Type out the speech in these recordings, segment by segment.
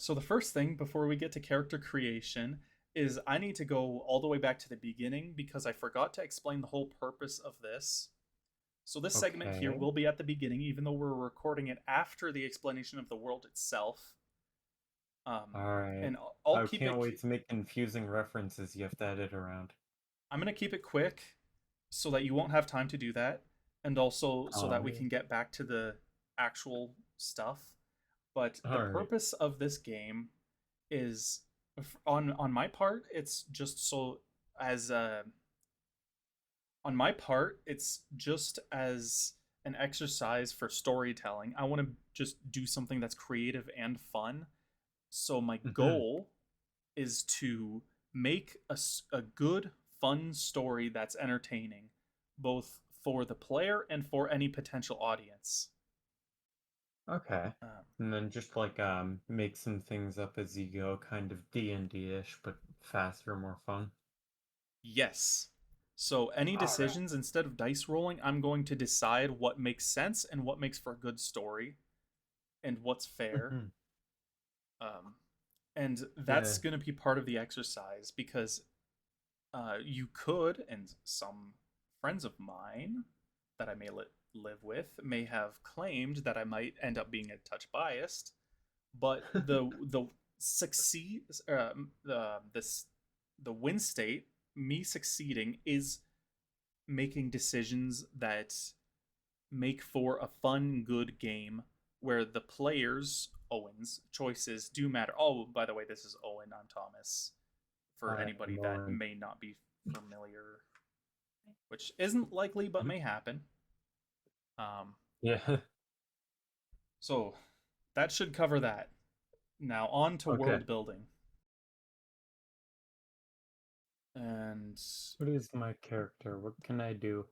So the first thing before we get to character creation is I need to go all the way back to the beginning because I forgot to explain the whole purpose of this. So this segment here Okay. will be at the beginning, even though we're recording it after the explanation of the world itself. Um, All right. and I'll I keep can't it. wait to make confusing references you have to edit around. I'm gonna keep it quick so that you won't have time to do that, and also so that we Oh, can get back to the actual stuff. But the all right. purpose of this game is on my part it's just so as on my part it's just as an exercise for storytelling. I want to just do something that's creative and fun, so my Mm-hmm. goal is to make a good fun story that's entertaining both for the player and for any potential audience. Okay. uh, And then just like make some things up as you go, kind of D&D-ish, but faster, more fun. Yes. So any All right. decisions, instead of dice rolling, I'm going to decide what makes sense and what makes for a good story and what's fair. Mm-hmm. Um, and that's Yeah. going to be part of the exercise because you could, and some friends of mine that I may live with may have claimed that I might end up being a touch biased, but the succeed this the win state, me succeeding, is making decisions that make for a fun, good game where the players, Owen's choices do matter. Oh, by the way, this is Owen. I'm Thomas. For I'm anybody that Lauren. may not be familiar, which isn't likely but Mhm. may happen. Um, Yeah. so that should cover that. Now on to Okay. world building. And What is my character? What can I do?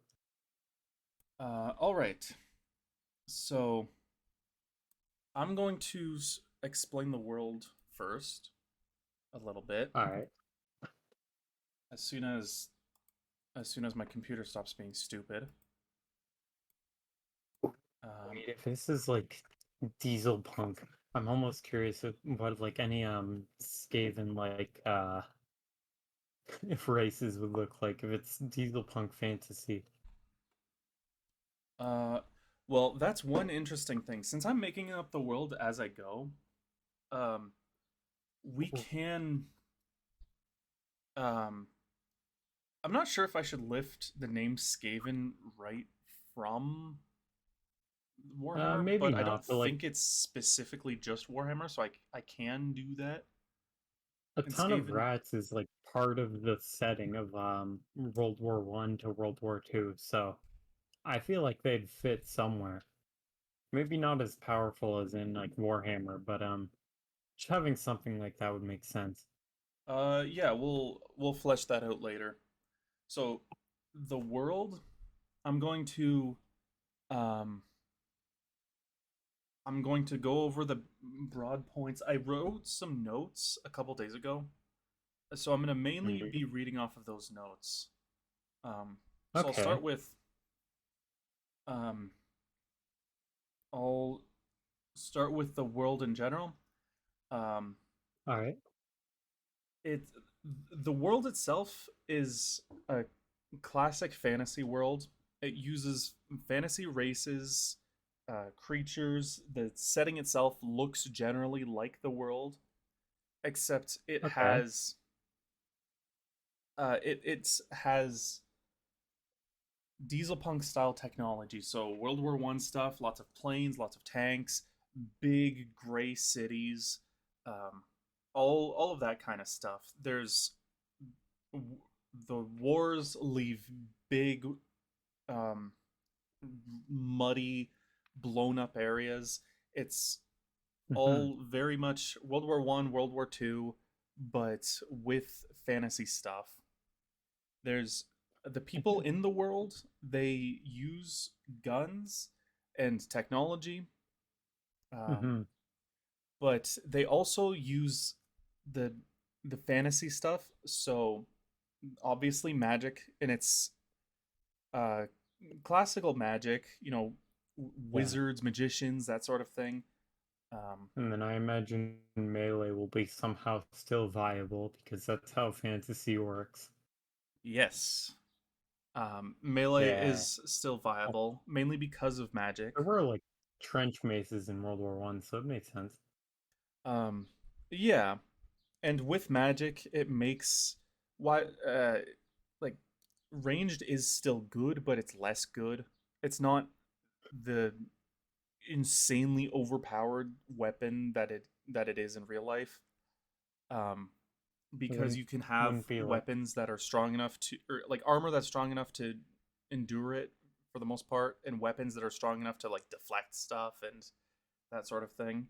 all right. So I'm going to explain the world first a little bit All right. as soon as my computer stops being stupid. Um, Wait, if this is like Dieselpunk, I'm almost curious of what like any Skaven like if races would look like if it's Dieselpunk fantasy. uh, well, that's one interesting thing. Since I'm making up the world as I go, um, we can. Um, I'm not sure if I should lift the name Skaven right from Warhammer, Maybe but I don't not, but like think it's specifically just Warhammer, so I can do that. a And ton of Skaven, rats is like part of the setting of World War One to World War Two, so I feel like they'd fit somewhere. Maybe not as powerful as in like Warhammer, but just having something like that would make sense. yeah, we'll flesh that out later. So the world, I'm going to um I'm going to go over the broad points. I wrote some notes a couple days ago, so I'm going to mainly Mhm. be reading off of those notes. So Okay. um, I'll start with the world in general. Um, All right. it the world itself is a classic fantasy world. It uses fantasy races, creatures. The setting itself looks generally like the world, except Okay. it has Dieselpunk style technology. So World War I stuff, lots of planes, lots of tanks, big gray cities, um, all of that kind of stuff. There's the wars leave big, um, muddy, blown up areas. It's Hmm. all very much World War I, World War II, but with fantasy stuff. There's the people in the world, they use guns and technology, um, Hmm. but they also use the the fantasy stuff. So obviously magic in its uh, classical magic, Yeah. wizards, magicians, that sort of thing. Um, And then I imagine melee will be somehow still viable because that's how fantasy works. yes, melee Yeah. is still Oh, viable, mainly because of magic. there were like trench maces in World War One, so it made sense. Um, yeah, and with magic, it makes why like ranged is still good, but it's less good. It's not the insanely overpowered weapon that it is in real life. Um, because Wouldn't you can have wouldn't be like weapons that are strong enough to, or like armor that's strong enough to endure it for the most part, and weapons that are strong enough to like deflect stuff and that sort of thing.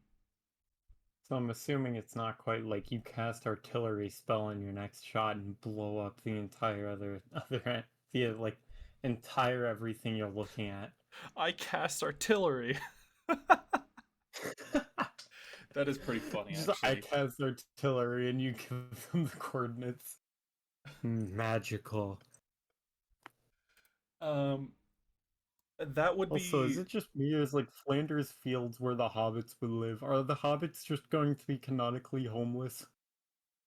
so I'm assuming it's not quite like you cast artillery spell on your next shot and blow up the entire other end, the like entire everything you're looking at. I cast artillery. That is pretty funny, Just I actually. cast artillery and you give them the coordinates. Magical. Um, that would Also, is be. it just me or is like Flanders Fields where the hobbits would live? Are the hobbits just going to be canonically homeless?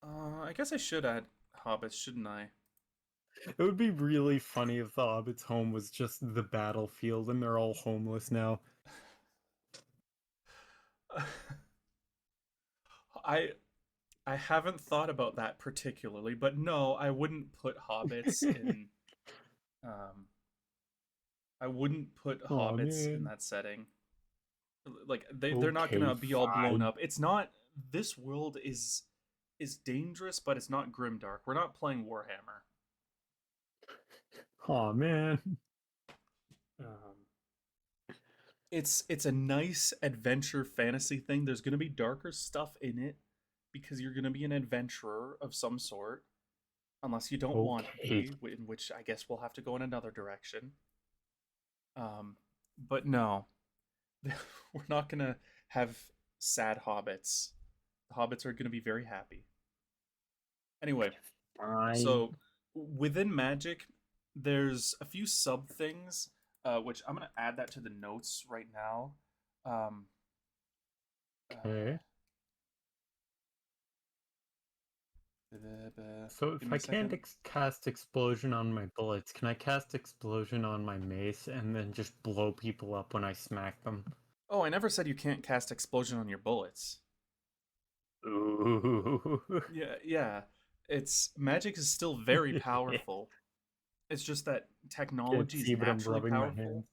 I guess I should add hobbits, shouldn't I? It would be really funny if the hobbits' home was just the battlefield and they're all homeless now. I I haven't thought about that particularly, but no, I wouldn't put hobbits in. Um, I wouldn't put Oh hobbits in man. that setting. Like they're not Okay, gonna be all blown fine. up. It's not. This world is dangerous, but it's not grimdark. We're not playing Warhammer. Oh man. Um, It's a nice adventure fantasy thing. There's gonna be darker stuff in it because you're gonna be an adventurer of some sort, unless you don't want to okay. be, in which I guess we'll have to go in another direction. Um, but no, we're not gonna have sad hobbits. The hobbits are gonna be very happy. Anyway, Fine. so within magic, there's a few sub things, which I'm gonna add that to the notes right now. Um, uh, Okay. So give if me I a can't second. cast explosion on my bullets, can I cast explosion on my mace and then just blow people up when I smack them? Oh, I never said you can't cast explosion on your bullets. Ooh. Yeah, yeah. It's magic is still very powerful. It's just that Can't technology is see, but I'm naturally rubbing my powerful. hands.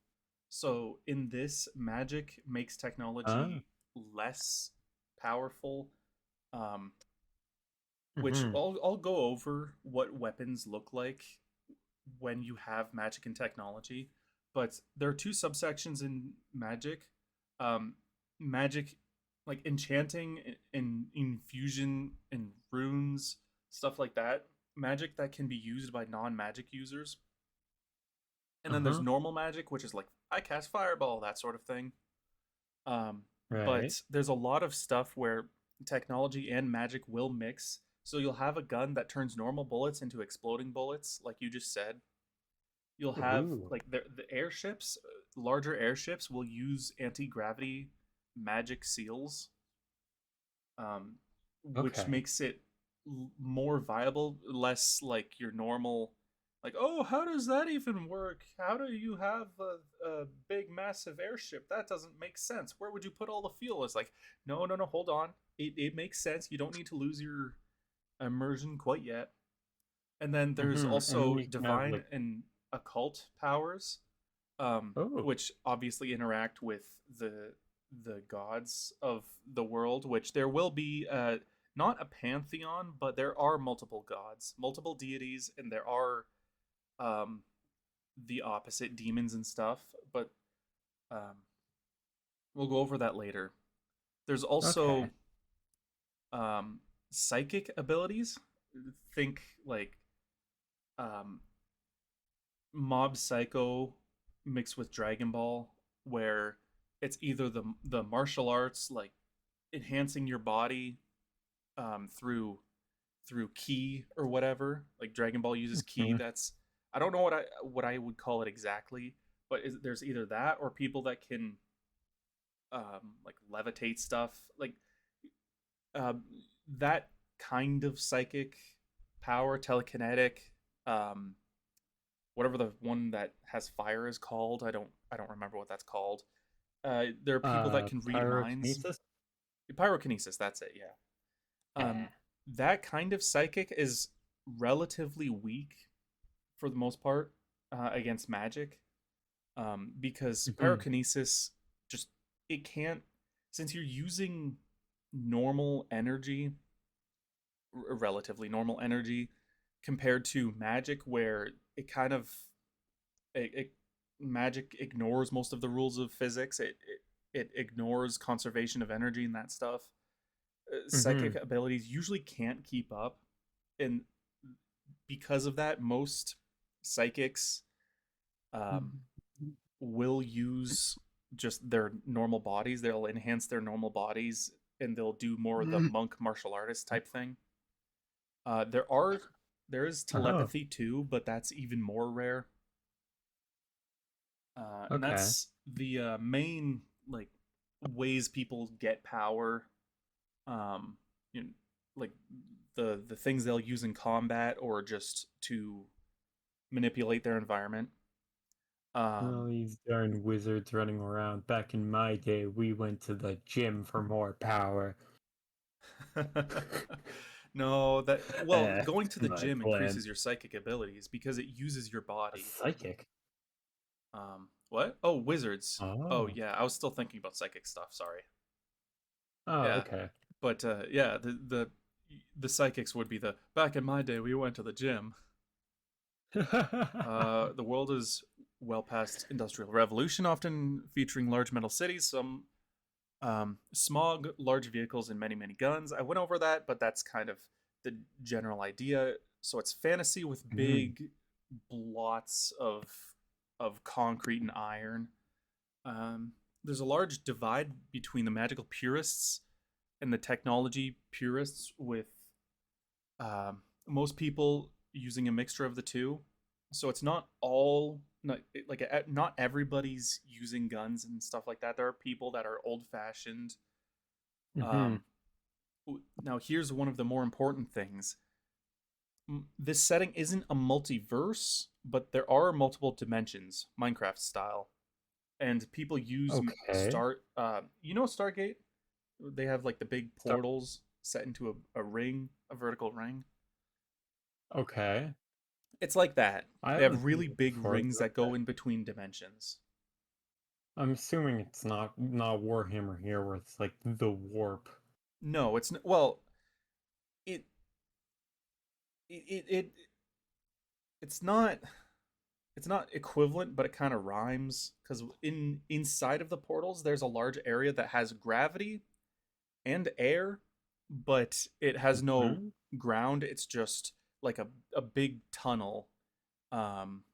So in this, magic makes Ah. technology less powerful. Um, which Mm-hmm. I'll go over what weapons look like when you have magic and technology. But there are two subsections in magic. Um, magic, like enchanting and infusion and runes, stuff like that. Magic that can be used by non-magic users. And then there's Uh-huh. normal magic, which is like I cast fireball, that sort of thing. Right. But there's a lot of stuff where technology and magic will mix. So you'll have a gun that turns normal bullets into exploding bullets, like you just said. You'll have Ooh. like the airships, larger airships will use anti gravity magic seals, um, which Okay. makes it more viable, less like your normal. Like, oh, how does that even work? How do you have a big, massive airship? That doesn't make sense. Where would you put all the fuel? It's like, no, no, no, hold on. It makes sense. You don't need to lose your immersion quite yet. And then there's Mm-hmm. And then also you can have divine like, and occult powers, oh. which obviously interact with the gods of the world. Which there will be not a pantheon, but there are multiple gods, multiple deities, and there are um, the opposite demons and stuff. But um, we'll go over that later. There's also Okay. um, psychic abilities. Think like um, Mob Psycho mixed with Dragon Ball, where it's either the martial arts, like enhancing your body through ki or whatever. Like Dragon Ball uses ki. Mhm. That's I don't know what I would call it exactly, but there's either that or people that can like levitate stuff, like um, that kind of psychic power, telekinetic, um, whatever the one that has fire is called. I don't remember what that's called. There are people that can read minds. Pyrokinesis? Pyrokinesis, that's it. Yeah. Yeah. That kind of psychic is relatively weak for the most part against magic, because Hmm. pyrokinesis just it can't, since you're using normal energy, relatively normal energy, compared to magic where it kind of it magic ignores most of the rules of physics. It ignores conservation of energy and that stuff. Psychic Hmm. abilities usually can't keep up, and because of that, most psychics um, will use just their normal bodies. They'll enhance their normal bodies, and they'll do more of the monk martial artist type thing. Uh, there are there is Oh, telepathy too, but that's even more rare. And okay. that's the main like ways people get power. Um, you know, like the things they'll use in combat or just to manipulate their environment. All Um, these darn wizards running around. Back in my day, we went to the gym for more power. no, that well, going to That's the my gym plan. increases your psychic abilities because it uses your A body. psychic? What? Oh, wizards. Oh, Oh. yeah, I was still thinking about psychic stuff. Sorry. Oh, Yeah, okay. but yeah, the psychics would be the back in my day we went to the gym. The world is well past industrial revolution, often featuring large metal cities, some smog, large vehicles, and many many guns. I went over that, but that's kind of the general idea. So it's fantasy with Mm, big blots of concrete and iron. Um, there's a large divide between the magical purists and the technology purists, with most people using a mixture of the two. So it's not all not, like not everybody's using guns and stuff like that. There are people that are old fashioned. mm-hmm. Um, Now here's one of the more important things. This setting isn't a multiverse, but there are multiple dimensions, Minecraft style, and people use Okay. Star. Stargate. They have like the big Start. portals set into a ring, a vertical ring. Okay. It's like that. I They haven't have seen really it big before. rings that go in between dimensions. I'm assuming it's not Warhammer here, where it's like the warp. No, well, it it it, it it's not equivalent, but it kind of rhymes because inside of the portals there's a large area that has gravity and air, but it has no Hmm. ground. It's just like a big tunnel, um,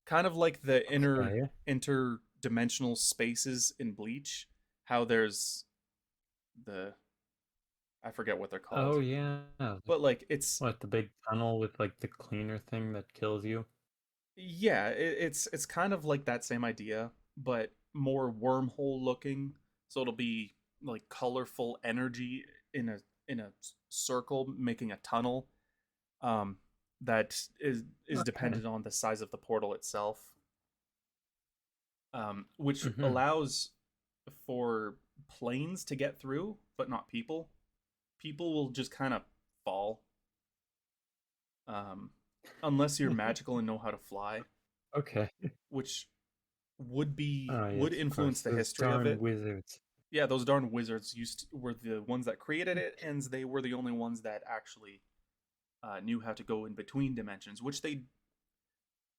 kind of like the Okay. interdimensional spaces in Bleach. How there's the I forget what they're Oh called, yeah. but like it's What, the big tunnel with like the cleaner thing that kills you? yeah, it's kind of like that same idea, but more wormhole looking. So it'll be like colorful energy in a circle, making a tunnel. Um, that is Okay. dependent on the size of the portal itself, which Mm-hmm. allows for planes to get through, but not people. People will just kind of fall, um, unless you're magical and know how to fly, Okay. which Oh would yes, of influence course. the Those history of darn it. wizards. Yeah, those darn wizards were the ones that created it, and they were the only ones that actually knew how to go in between dimensions. Which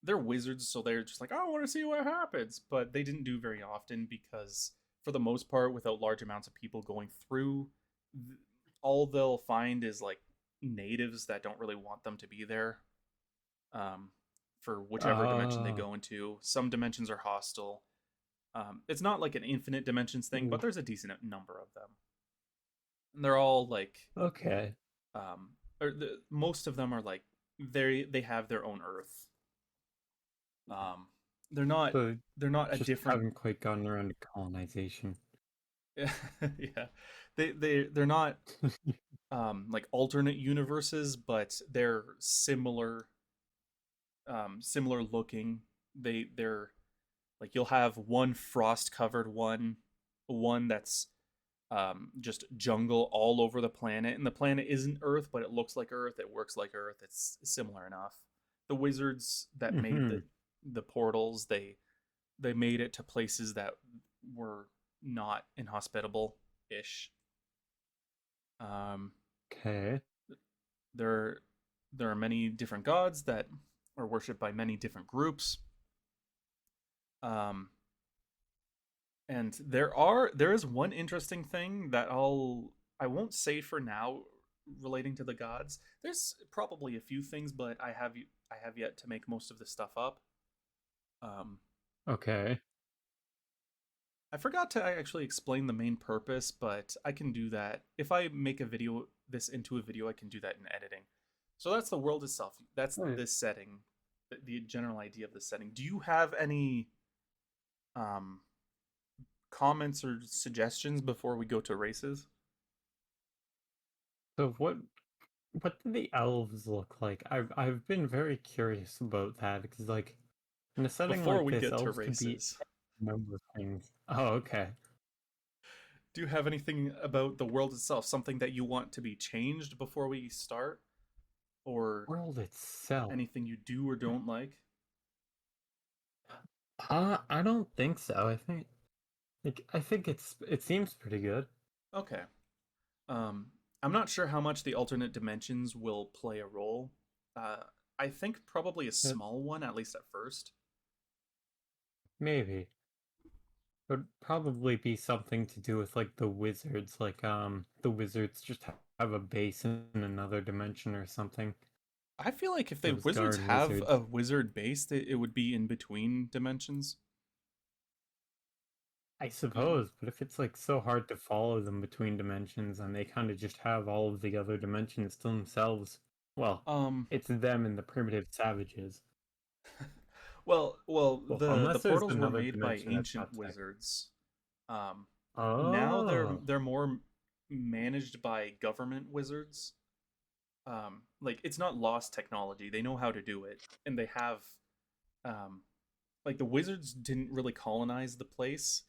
they're wizards, so they're just like, oh, I want to see what happens, but they didn't do very often because, for the most part, without large amounts of people going through, all they'll find is like natives that don't really want them to be there. Um, for whichever dimension they Oh. go into, some dimensions are hostile. It's not like an infinite dimensions thing, but there's a decent number of them, and they're all like, Okay. most of them are like they have their own Earth. Um, they're not So they're not a just different. haven't quite gotten around to colonization. Yeah, they're not like alternate universes, but they're similar looking. They're like you'll have one frost covered one that's just jungle all over the planet, and the planet isn't Earth, but it looks like Earth. It works like Earth. It's similar enough. The wizards that made Hmm. the portals, they made it to places that were not inhospitable ish. Um, Okay. there there are many different gods that are worshipped by many different groups. Um, and there is one interesting thing that I won't say for now relating to the gods. There's probably a few things, but I have yet to make most of this stuff up. Um, Okay. I forgot to actually explain the main purpose, but I can do that. If I make this into a video, I can do that in editing. So that's the world itself. That's Alright. this setting, the general idea of the setting. Do you have any um, comments or suggestions before we go to races? So what do the elves look like? I've been very curious about that because like in a setting Before like we this, get to elves could be races, a number of things. Oh, okay. do you have anything about the world itself, something that you want to be changed before we start, or World itself. anything you do or don't like? I don't think so. I think it seems pretty good. Okay. Um, I'm not sure how much the alternate dimensions will play a role. Uh, I think probably a It, small one, at least at first. maybe. It would probably be something to do with like the wizards, like the wizards just have a base in another dimension or something. I feel like if the Those wizards guard have a wizards. wizard base, it would be in between dimensions. I You, suppose, but if it's like so hard to follow them between dimensions and they kind of just have all of the other dimensions to themselves, well, um, it's them and the primitive savages. well, Well, the unless there's portals were another made by dimension that's ancient got tech. wizards. Um, Now Oh, they're more managed by government wizards. Like it's not lost technology; they know how to do it, and they have um, like the wizards didn't really colonize the place,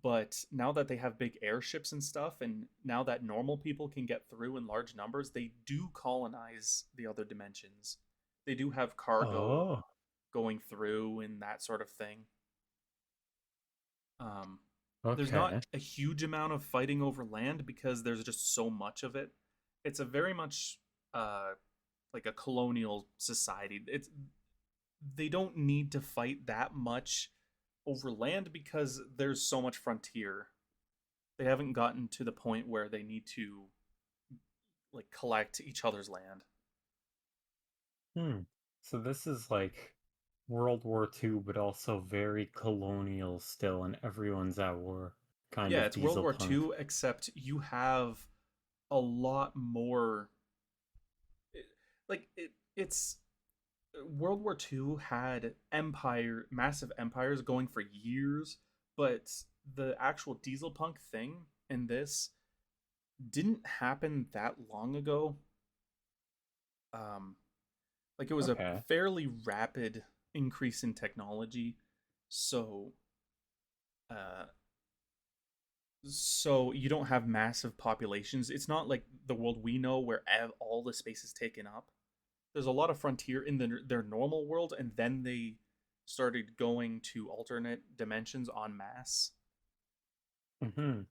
but now that they have big airships and stuff, and now that normal people can get through in large numbers, they do colonize the other dimensions. They do have cargo oh, going through and that sort of thing. Um, there's not okay. a huge amount of fighting over land because there's just so much of it. It's a very much uh, like a colonial society. It's they don't need to fight that much over land because there's so much frontier. They haven't gotten to the point where they need to like collect each other's land. Hmm. So this is like World War II, but also very colonial still, and everyone's at war. Kind Yeah, of it's World War Dieselpunk. II, except you have a lot more. It's World War II had massive empires going for years, but the actual Dieselpunk thing in this didn't happen that long ago. Um, like it was a Okay. fairly rapid increase in technology, so uh, so you don't have massive populations. It's not like the world we know where all the space is taken up. There's a lot of frontier in their normal world, and then they started going to alternate dimensions en masse. Hmm.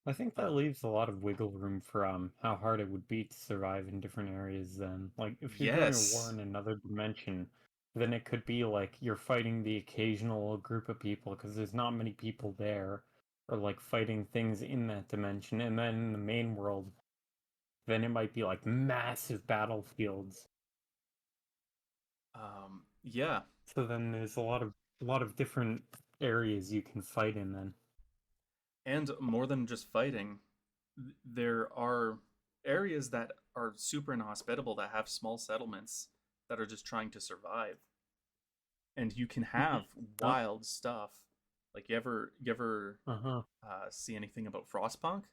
I think that Uh, leaves a lot of wiggle room for how hard it would be to survive in different areas then. Like if you're doing a war yes. in another dimension, then it could be like you're fighting the occasional group of people because there's not many people there, or like fighting things in that dimension, and then in the main world, then it might be like massive battlefields. Yeah, So then there's a lot of different areas you can fight in then. and more than just fighting, there are areas that are super inhospitable that have small settlements that are just trying to survive, and you can Mhm. have Oh, wild stuff. Like you ever Uh-huh. see anything about Frostpunk?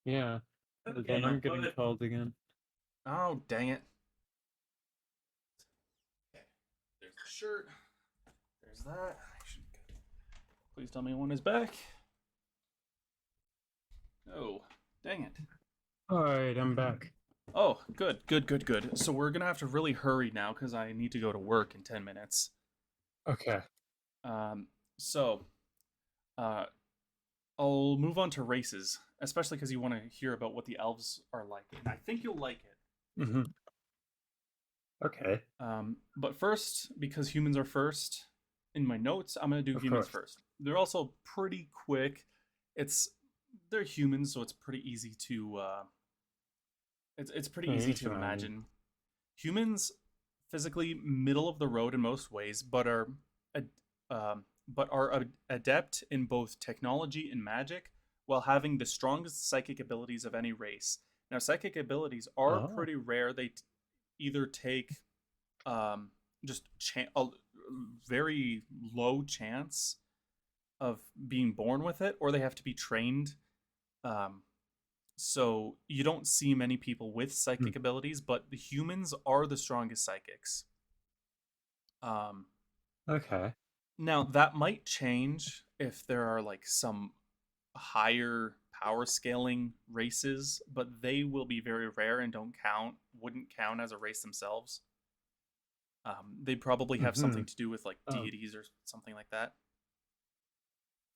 Yeah. Then I'm getting called again. Oh, dang it. Okay. There's the shirt. There's that. Please tell me one is back. Oh, dang it. All right, I'm back. Oh, good, good, good, good. So we're gonna have to really hurry now because I need to go to work in 10 minutes. Okay. Um, so uh, I'll move on to races, especially because you want to hear about what the elves are like, and I think you'll like it. Mm-hmm. Okay. But first, because humans are first, in my notes, I'm gonna do Of humans course. first. They're also pretty quick. It's they're humans, so it's pretty easy to it's pretty Yeah, easy you to can imagine. imagine. Humans physically middle of the road in most ways, but are adept in both technology and magic, while having the strongest psychic abilities of any race. Now, psychic abilities are Oh. pretty rare. They either take um, just a very low chance of being born with it, or they have to be trained. Um, so you don't see many people with Hmm. psychic abilities, but the humans are the strongest psychics. Um, Okay. Now that might change if there are like some higher power scaling races, but they will be very rare and wouldn't count as a race themselves. They probably have Mm-hmm. something to do with like Oh, deities or something like that.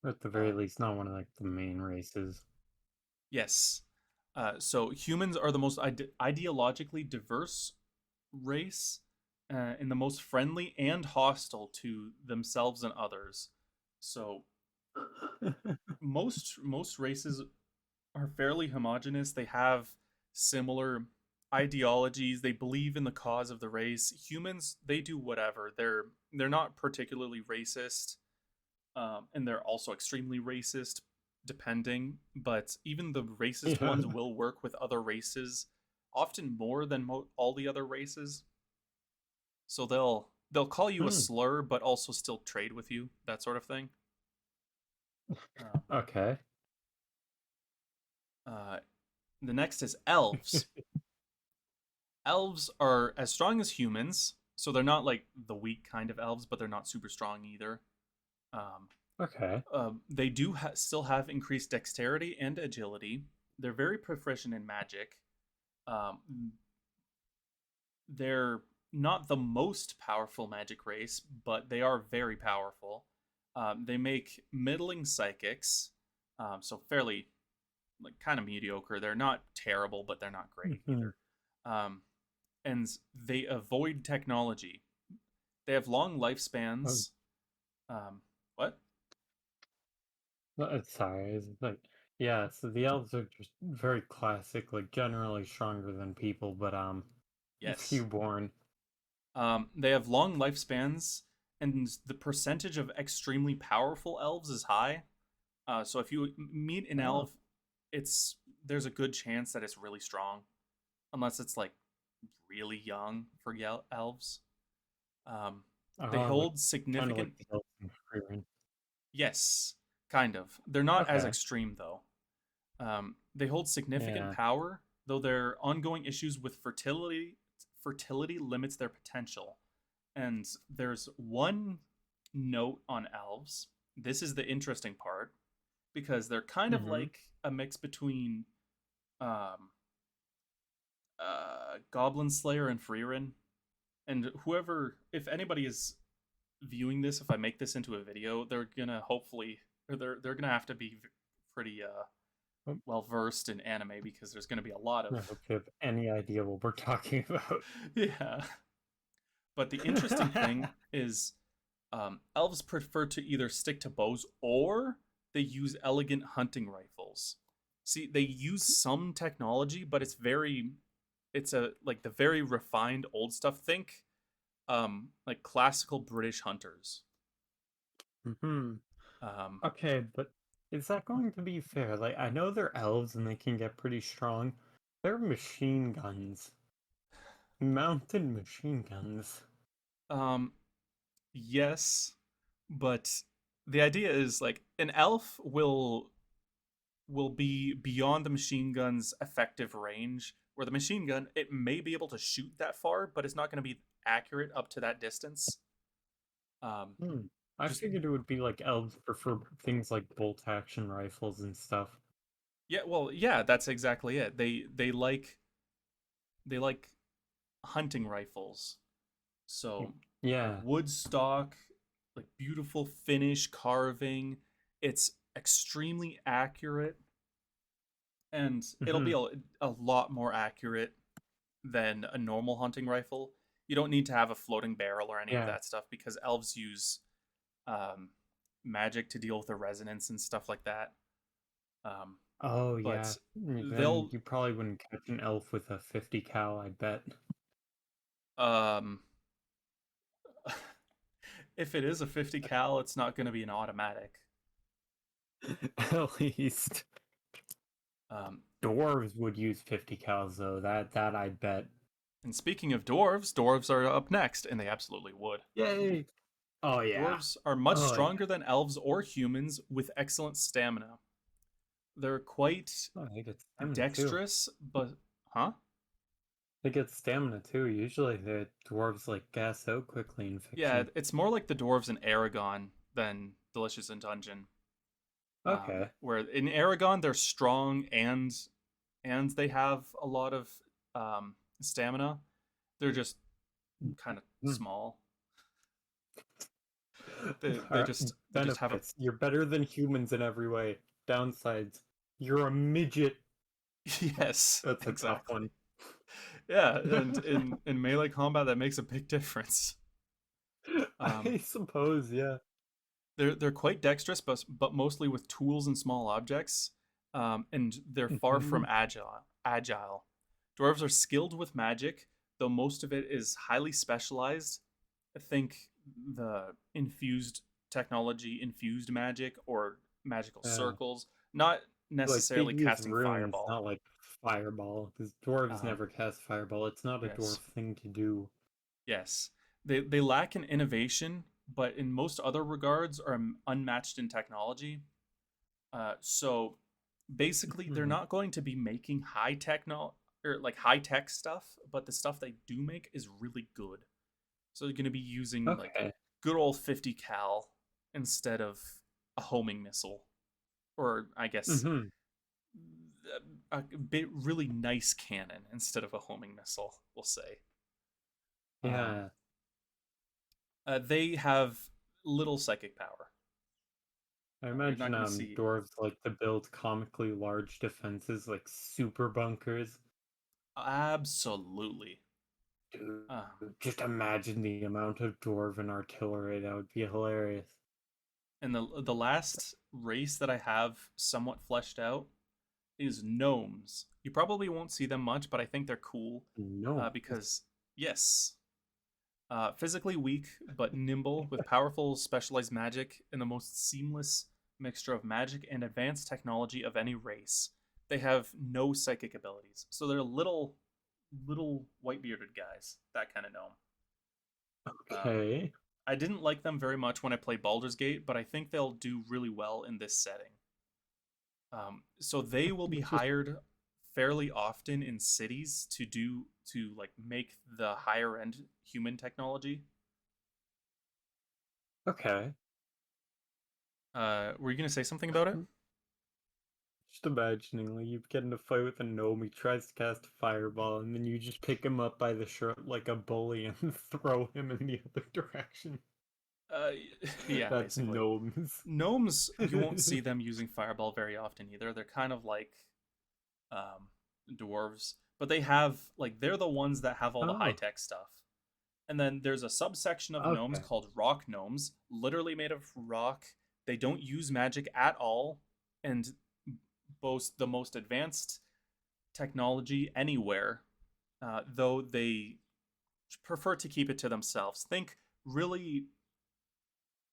at the very Uh, least, not one of like the main races. yes. So humans are the most ideologically diverse race, and the most friendly and hostile to themselves and others. So most races are fairly homogenous. They have similar ideologies. They believe in the cause of the race. Humans, they do whatever. They're not particularly racist, and they're also extremely racist, depending. But even the racist Yeah. ones will work with other races, often more than all the other races. So they'll call you a Hmm. slur, but also still trade with you, that sort of thing. Um, Okay. uh, the next is elves. Elves are as strong as humans, so they're not like the weak kind of elves, but they're not super strong either. Um, Okay. they do still have increased dexterity and agility. They're very proficient in magic. Um, they're not the most powerful magic race, but they are very powerful. They make middling psychics, so fairly like kind of mediocre. They're not terrible, but they're not great Hmm. either. Um, and they avoid technology. They have long Oh, lifespans. Um, what? sorry. It's like, yeah. So the elves are just very classic, like generally stronger than people, but few Yes. born. They have long lifespans, and the percentage of extremely powerful elves is high. So if you meet an Oh. elf, it's there's a good chance that it's really strong, unless it's like really young for elves. Um, they Like hold kind of like significant. the elves in Freeman. Yes, kind of. They're not as Okay. extreme though. They hold significant Yeah. power, though their ongoing issues with fertility limits their potential. And there's one note on elves. This is the interesting part because they're kind of Mm-hmm. like a mix between um, Goblin Slayer and Freerin. And whoever, if anybody is viewing this, if I make this into a video, they're gonna hopefully, or they're gonna have to be pretty Oh, well versed in anime because there's gonna be a lot I of hope you have any idea what we're talking about. yeah. But the interesting thing is, elves prefer to either stick to bows or they use elegant hunting rifles. See, they use some technology, but it's a like the very refined old stuff. Think, like classical British hunters. Hmm. Um, Okay, but is that going to be fair? Like, I know they're elves and they can get pretty strong. They're machine guns. Mounted machine guns. um, yes, But the idea is like an elf will be beyond the machine gun's effective range, where the machine gun, it may be able to shoot that far, but it's not going to be accurate up to that distance. Um, Hmm. I just figured it would be like elves prefer things like bolt action rifles and stuff. yeah, well, yeah, that's exactly it. They like hunting rifles. So Yeah. wood stock, like beautiful finish carving. It's extremely accurate, and it'll be Hmm. a lot more accurate than a normal hunting rifle. You don't need to have a floating barrel or any of Yeah. that stuff because elves use um, magic to deal with the resonance and stuff like that. Um, Oh yeah. but Then they'll you probably wouldn't catch an elf with a 50 cal, I bet. um, if it is a 50 cal, it's not going to be an automatic. At least Um, dwarves would use 50 cals though. That I bet. and speaking of dwarves, dwarves are up next, and they absolutely would. Yay. Oh yeah. Dwarves are much Oh yeah. stronger than elves or humans with excellent stamina. They're quite Oh, they get stamina too. dexterous, but huh? They get stamina too. Usually the dwarves like gas out quickly in Yeah, fiction. it's more like the dwarves in Aragon than Delicious in Dungeon. Okay. Where in Aragon they're strong and they have a lot of stamina. They're just kind of Hmm. small. They they Alright, just they just have a benefits. You're better than humans in every way. Downsides. You're a midget. yes, That's a tough exactly. one. Yeah, and in melee combat that makes a big difference. Um, I suppose, yeah. they're quite dexterous, but mostly with tools and small objects, and they're far from Mhm. agile. Dwarves are skilled with magic, though most of it is highly specialized. I think the infused technology, infused magic, or magical Yeah. circles, not Like they'd necessarily use casting runes, fireball. not like fireball, because dwarves Um, never cast fireball. It's not a yes, dwarf thing to do. yes, they lack in innovation, but in most other regards are unmatched in technology. So basically, they're Mhm. not going to be making high techno or like high tech stuff, but the stuff they do make is really good. So they're going to be using like Okay. good old 50 cal instead of a homing missile, or I guess Hmm. a bit really nice cannon instead of a homing missile. We'll say. Um, Yeah. they have little psychic power. I You're not imagine going to see dwarves like to build comically large defenses like super bunkers. absolutely. Dude, Uh, just imagine the amount of dwarven artillery. That would be hilarious. and the last race that I have somewhat fleshed out is gnomes. You probably won't see them much, but I think they're cool No. because yes, physically weak but nimble with powerful specialized magic and the most seamless mixture of magic and advanced technology of any race. They have no psychic abilities, so they're little white bearded guys. That kind of gnome. Um, Okay. I didn't like them very much when I played Baldur's Gate, but I think they'll do really well in this setting. So they will be Just hired fairly often in cities to like make the higher end human technology. okay. Were you gonna say something about it? Just imagining like you get in a fight with a gnome, he tries to cast a fireball, and then you just pick him up by the shirt like a bully and throw him in the other direction. Uh, yeah, That's basically. gnomes. Gnomes, you won't see them using fireball very often either. They're kind of like um, dwarves, but they have like they're the ones that have all the high Oh, tech stuff. And then there's a subsection of gnomes okay. called rock gnomes, literally made of rock. They don't use magic at all and boast the most advanced technology anywhere, though they prefer to keep it to themselves. Think really,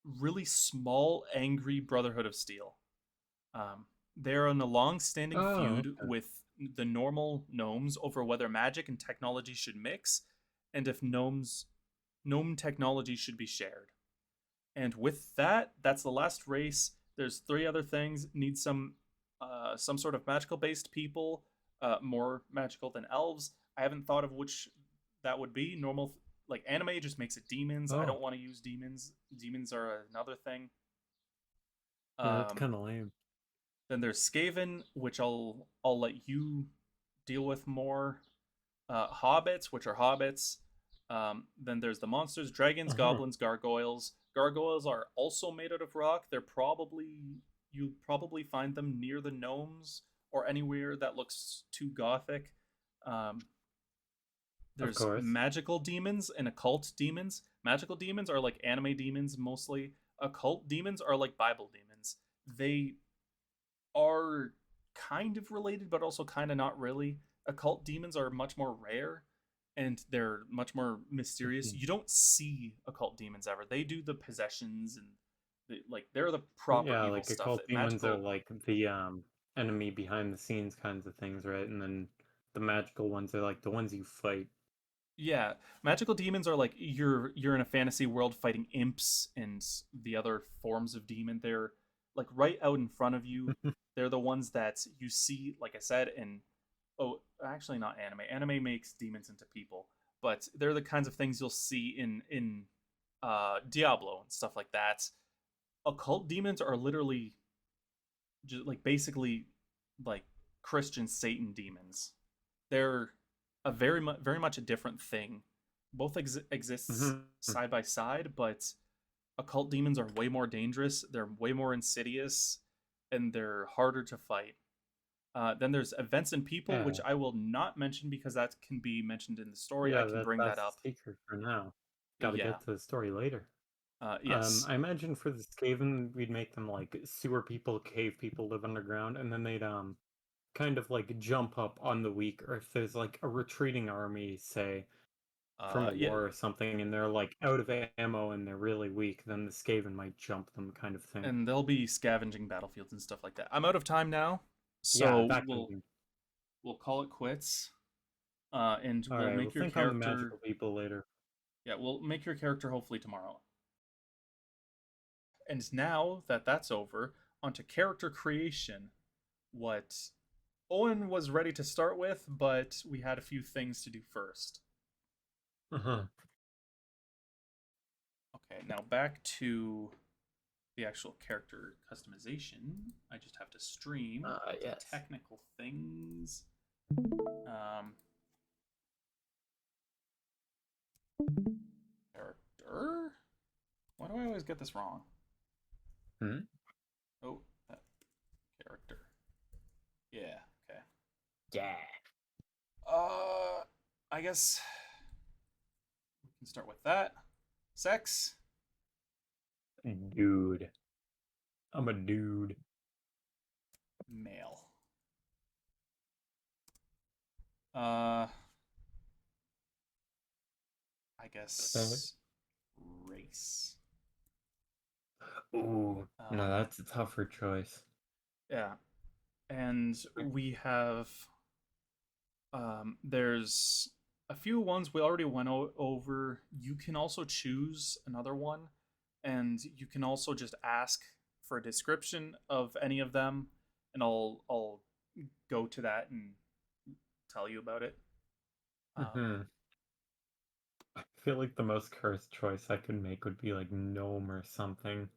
really small, angry Brotherhood of Steel. They're in a long standing Oh, feud okay. with the normal gnomes over whether magic and technology should mix and if gnome technology should be shared. And with that, that's the last race. There's three other things. Need some sort of magical based people, more magical than elves. I haven't thought of which that would be. Normal, like anime just makes it demons. I Oh, don't want to use demons. Demons are another thing. yeah, that's Um, kind of lame. then there's Skaven, which I'll let you deal with more. Hobbits, which are hobbits. Then there's the monsters: dragons, Uh-huh. goblins, gargoyles. Gargoyles are also made out of rock. They're probably you probably find them near the gnomes or anywhere that looks too gothic. Um, Of there's course. magical demons and occult demons. Magical demons are like anime demons mostly. Occult demons are like Bible demons. They are kind of related, but also kind of not really. Occult demons are much more rare and they're much more mysterious. Mhm. You don't see occult demons ever. They do the possessions and they're the proper Yeah, evil like stuff. occult demons are Magical, like the enemy behind the scenes kinds of things, right? And then the magical ones are like the ones you fight. yeah, magical demons are like you're in a fantasy world fighting imps and the other forms of demon. They're like right out in front of you. They're the ones that you see, like I said, in oh, actually not anime. Anime makes demons into people, but they're the kinds of things you'll see in Diablo and stuff like that. Occult demons are literally just like basically like Christian Satan demons. They're a very much a different thing. Both exists Mhm. side by side, but occult demons are way more dangerous. They're way more insidious, and they're harder to fight. Then there's events and people, which Yeah. I will not mention because that can be mentioned in the story. I Yeah, can that bring that that's up. the secret for now. Got to Yeah. get to the story later. Yes. I imagine for the Skaven, we'd make them like sewer people, cave people, live underground, and then they'd kind of like jump up on the weak, or if there's like a retreating army, say from a Yeah. war or something, and they're like out of ammo and they're really weak, then the Skaven might jump them, kind of thing. And they'll be scavenging battlefields and stuff like that. I'm out of time now, Yeah, so that kind of we'll thing. we'll call it quits. And All we'll right, we'll make your think on the character. magical people later. Yeah, we'll make your character hopefully tomorrow. And now that that's over, onto character creation. What Owen was ready to start with, but we had a few things to do first. Uh-huh. Okay, now back to the actual character customization. I just have to stream to Yes. technical things. Um, character? Why do I always get this wrong? Hmm? Oh, that character. Yeah, okay. Yeah. Uh, I guess we can start with that. Sex, Dude. I'm a dude. male. Uh, I Okay. guess race. Ooh. No, Um, that's a tougher choice. yeah, and we have there's a few ones we already went over. You can also choose another one, and you can also just ask for a description of any of them, and I'll go to that and tell you about it. Um, Hmm. I feel like the most cursed choice I could make would be like gnome or something.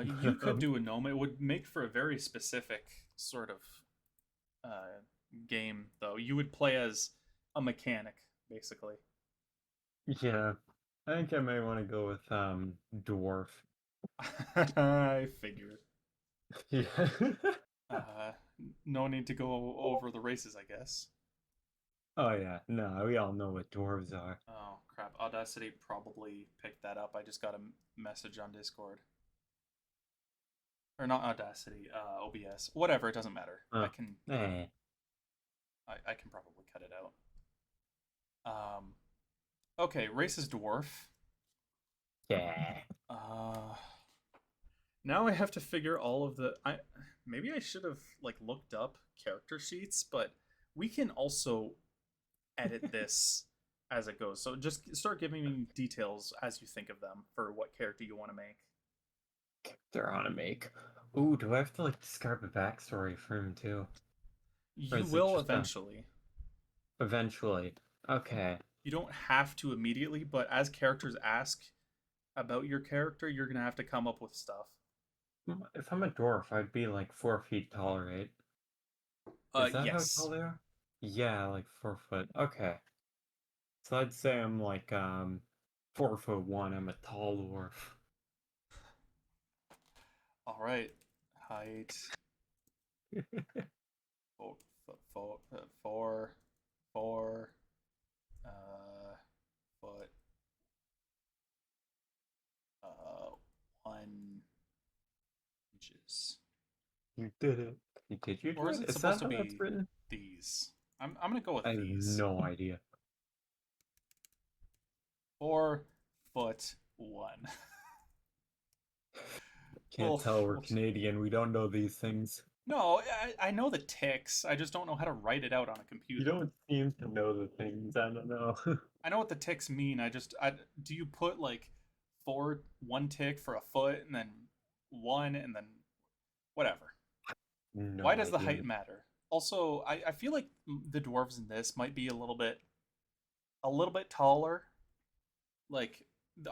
you could do a gnome. It would make for a very specific sort of uh, game, though. You would play as a mechanic, basically. Yeah. I think I may want to go with dwarf. I figured. Yeah. Uh, no need to go over the races, I guess. Oh yeah. No, we all know what dwarves are. Oh crap! Audacity probably picked that up. I just got a message on Discord, or not Audacity, OBS. Whatever, it doesn't matter. I Oh. can Eh. I can probably cut it out. Okay, race is dwarf. Yeah. Uh, now I have to figure all of the. I maybe I should have like looked up character sheets, but we can also edit this as it goes. So just start giving me details as you think of them for what character you want to make. They're on a make. Ooh, do I have to like describe a backstory for him too? Or You is it will just a eventually. eventually? Okay. You don't have to immediately, but as characters ask about your character, you're gonna have to come up with stuff. If I'm a dwarf, I'd be like 4 feet tall, right? Is that how Yes. tall they are? Yeah, like 4 foot. Okay. So I'd say I'm like 4'1". I'm a tall dwarf. All right. Height four, four, four, uh, foot, 1 inches. You did it. Did you do Or is it? it Is supposed that to how that's be written? these? I'm gonna go I with have these. no idea. 4 foot one. Can't well, tell we're we'll Canadian. We don't know these things. no, I know the ticks. I just don't know how to write it out on a You computer. don't seem to know the things. I don't know. I know what the ticks mean. I do you put like one tick for a foot and then one and then whatever. Why No does the height idea. matter? Also, I feel like the dwarves in this might be a little bit taller. Like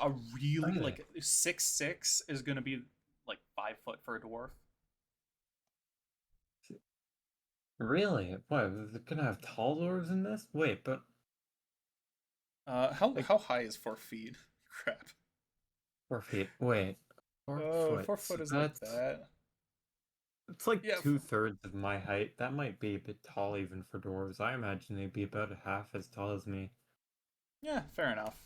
a Are really they? like 6'6" is gonna be like 5 foot for a dwarf. Really? What? Is it gonna have tall dwarves in this? Wait, but like How high is 4 feet? Crap. 4 feet. Wait, four Oh, foot. 4 foot So is like that's that. it's like Yeah, 2/3 of my height. That might be a bit tall even for dwarves. I imagine they'd be about half as tall as me. yeah, fair enough.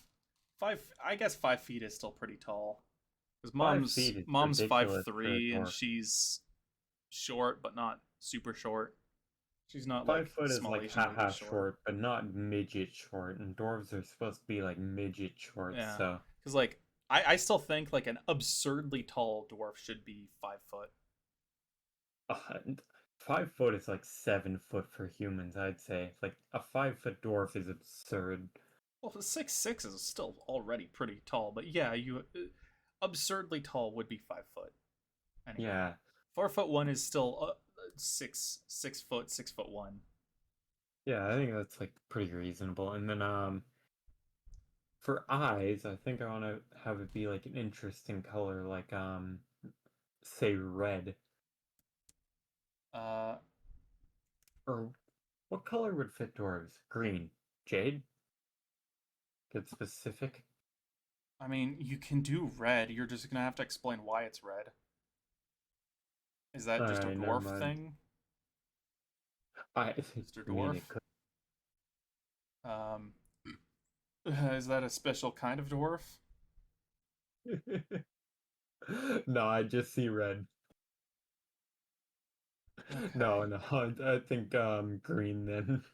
I guess 5 feet is still pretty tall. Because 5 feet is mom's five ridiculous for a three and dwarf. she's short but not super short. She's not Five like foot is small like Asian lady haha short. short, but not midget short. And dwarves are supposed to be like midget short, Yeah, so because like I still think like an absurdly tall dwarf should be 5 foot. uh, 5 foot is like 7 foot for humans, I'd say. Like a 5 foot dwarf is absurd. Well, 6'6" is still already pretty tall, but yeah, you absurdly tall would be 5 foot. Anyway, Yeah, 4 foot one is still six foot 6 foot one. yeah, I think that's like pretty reasonable. And then for eyes, I think I want to have it be like an interesting color, like say red. Uh, Or what color would fit dwarves? Green. Jade? Get specific. I mean, you can do red. You're just gonna have to explain why it's red. Is that just a Alright, never dwarf mind. thing, I Mr. mean Dwarf? it could. Um, is that a special kind of dwarf? No, I just see red. No, Okay. no, I think green then.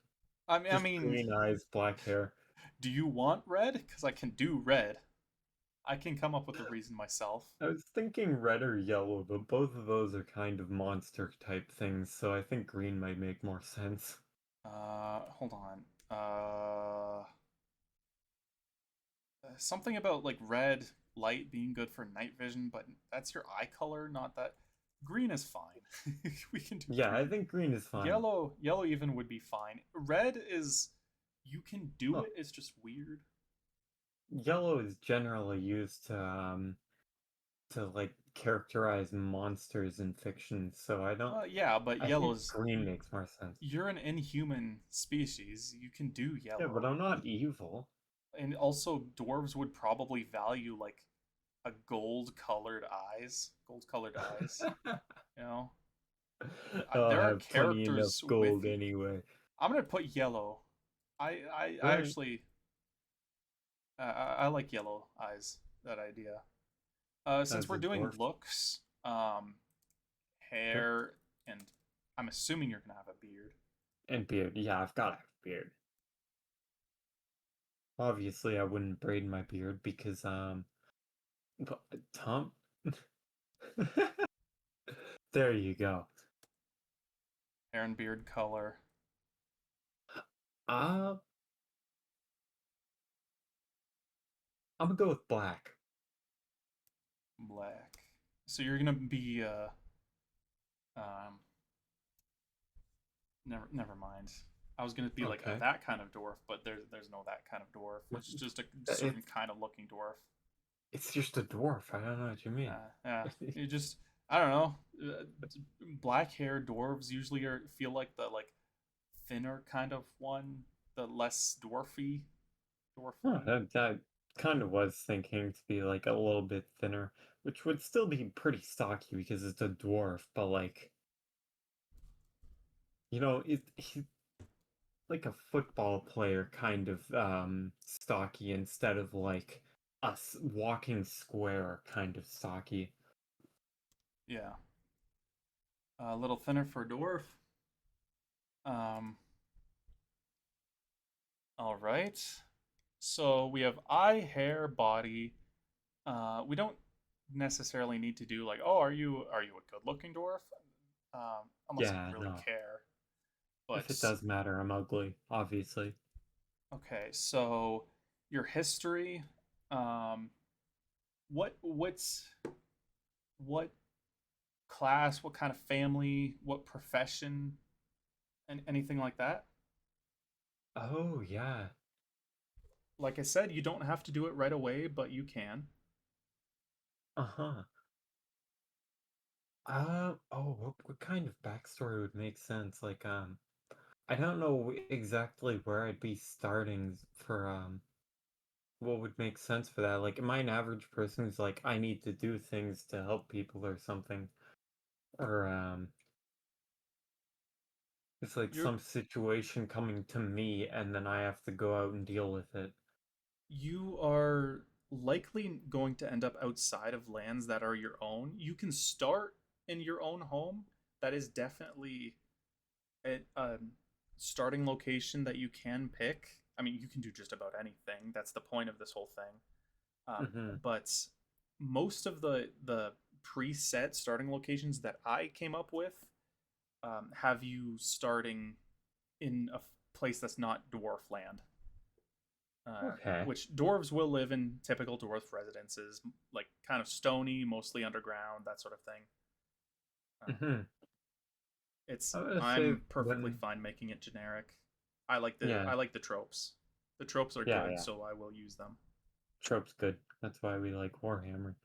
I Just mean, green eyes, black hair. do you want red? Because I can do red. I can come up with a reason myself. I was thinking red or yellow, but both of those are kind of monster type things, so I think green might make more sense. Hold on. Something about like red light being good for night vision, but that's your eye color, not that. Green is fine. We can do Yeah, I green. think green is fine. Yellow even would be fine. Red is you can do Oh, it. It's just weird. yellow is generally used to like characterize monsters in fiction, so Yeah, but I think yellow's green makes more sense. you're an inhuman species. You can do Yeah, but yellow, I'm not evil. and also dwarves would probably value like a gold colored eyes. You know, I'll there are have plenty enough characters with gold you. anyway. I'm gonna put yellow. I Alright. actually I like yellow eyes. That idea. Since As we're a doing dwarf. looks, Okay. hair, and I'm assuming you're gonna have a beard. And beard. Yeah, I've got a beard. Obviously, I wouldn't braid my beard because, but Tom, there you go. Hair and beard color. Uh, I'm gonna go with black. Black. So you're gonna be um never mind. I was gonna be like Okay. that kind of dwarf, but there's no that kind of dwarf. What- It's just a certain It's kind of looking dwarf. it's just a dwarf. I don't know what you mean. Yeah, you just I don't know. Black hair dwarves usually feel like the thinner kind of one, the less Huh, dwarfly. that kind of was thinking to be like a little bit thinner, which would still be pretty stocky because it's a dwarf, but like, he's like a football player kind of stocky instead of like walking square kind of stocky. Yeah, a little thinner for a dwarf. Um, all right. So we have eye, hair, body. We don't necessarily need to do like, oh, are you a good-looking dwarf? Unless you Yeah, really no. care. If it But does matter, I'm ugly, obviously. okay, so your history. Um, what class? What kind of family? What profession? And anything like that? Oh, yeah. Like I said, you don't have to do it right away, but you can. Uh-huh. what kind of backstory would make sense? Like, I don't know exactly where I'd be starting for, what would make sense for that. Like, am I an average person who's like, I need to do things to help people or something? Or, it's like You're some situation coming to me and then I have to go out and deal with it. you are likely going to end up outside of lands that are your own. You can start in your own home. That is definitely a starting location that you can pick. I mean, you can do just about anything. That's the point of this whole thing. Um, Mm-hmm. but most of the preset starting locations that I came up with have you starting in a place that's not dwarf land. Okay. Which dwarves will live in typical dwarf residences, like kind of stony, mostly underground, that sort of thing. Um, Mm-hmm. it's I'm gonna say I'm perfectly when, fine making it generic. I like the yeah, I like the tropes. The tropes are yeah, good, yeah. so I will use them. Trope's good. That's why we like Warhammer.